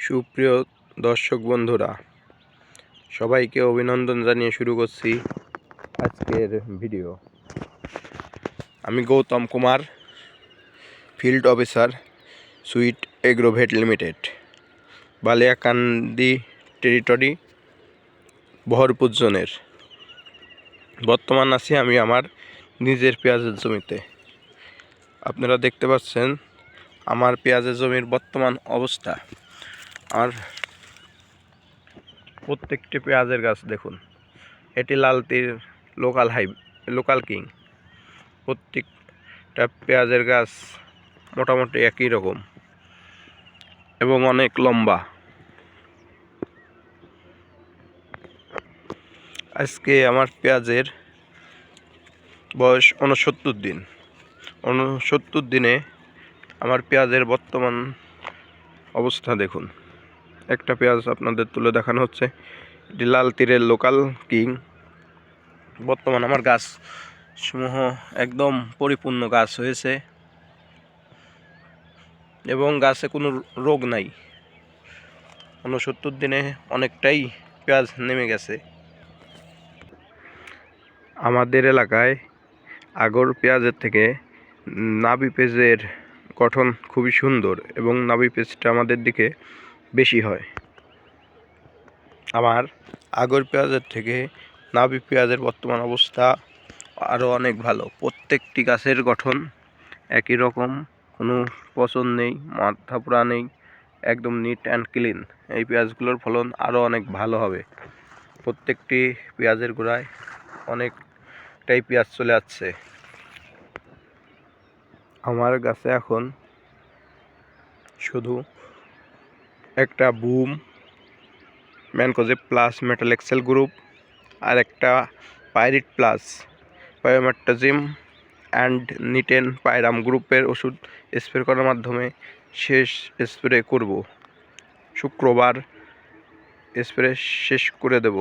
সুপ্রিয় দর্শক বন্ধুরা, সবাইকে অভিনন্দন জানিয়ে শুরু করছি আজকের ভিডিও। আমি Gautam Kumar, field officer, sweet Agrovet limited, Baliakandi territory, Baharpur জোনের। বর্তমান আছি আমি আমার নিজের পেঁয়াজের জমিতে। আপনারা দেখতে পাচ্ছেন আমার পেঁয়াজের জমির বর্তমান অবস্থা। আর প্রত্যেকটি পেঁয়াজের গাছ দেখুন, এটি লালতির লোকাল কিং। প্রত্যেকটা পেঁয়াজের গাছ মোটামুটি একই রকম এবং অনেক লম্বা। আজকে আমার পেঁয়াজের বয়স 69 দিন। 69 দিনে আমার পেঁয়াজের বর্তমান অবস্থা দেখুন। একটা পেঁয়াজ আপনাদের তুলে দেখানো হচ্ছে, এটি লাল তীরের লোকাল কিং। বর্তমান আমার গাছ সমূহ একদম পরিপূর্ণ গাছ হয়েছে এবং গাছে কোনো রোগ নাই। 69 দিনে অনেকটাই পেঁয়াজ নেমে গেছে। আমাদের এলাকায় আগর পেঁয়াজের থেকে নাবি পেঁয়াজের গঠন খুবই সুন্দর এবং নাবি পেঁয়াজটা আমাদের দিকে বেশি হয়। আমার আগর পেঁয়াজের থেকে নাবি পেঁয়াজের বর্তমান অবস্থা আরও অনেক ভালো। প্রত্যেকটি গাছের গঠন একই রকম, কোনো পচন নেই, মাথা পোড়া নেই, একদম নিট অ্যান্ড ক্লিন। এই পেঁয়াজগুলোর ফলন আরও অনেক ভালো হবে। প্রত্যেকটি পেঁয়াজের গোড়ায় অনেকটাই পেঁয়াজ চলে আসছে। আমার গাছে এখন শুধু একটা boom, mancozeb plus metalaxyl group আর একটা পাইরিট প্লাস বায়োমেট্রাজিম অ্যান্ড নিটেন পাইরাম গ্রুপের ওষুধ স্প্রে করার মাধ্যমে শেষ স্প্রে করব। শুক্রবার স্প্রে শেষ করে দেব।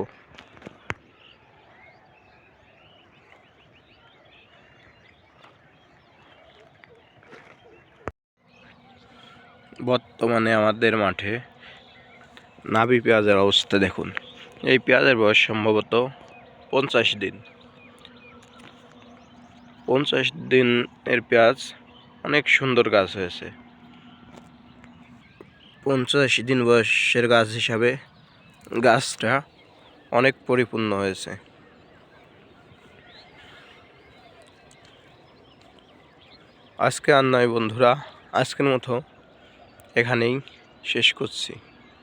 বর্তমানে আমাদের মাঠে নাবি পেঁয়াজের অবস্থা দেখুন। এই পেঁয়াজের বয়স সম্ভবত 50 দিন। 50 দিনের পেঁয়াজ অনেক সুন্দর গাছ হয়েছে। 50 দিন বয়সের গাছ হিসাবে গাছটা অনেক পরিপূর্ণ হয়েছে। আজকে আর নয় বন্ধুরা, আজকের মতো এখানেই শেষ করছি।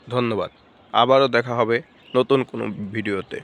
ধন্যবাদ। আবারও দেখা হবে নতুন কোনো ভিডিওতে।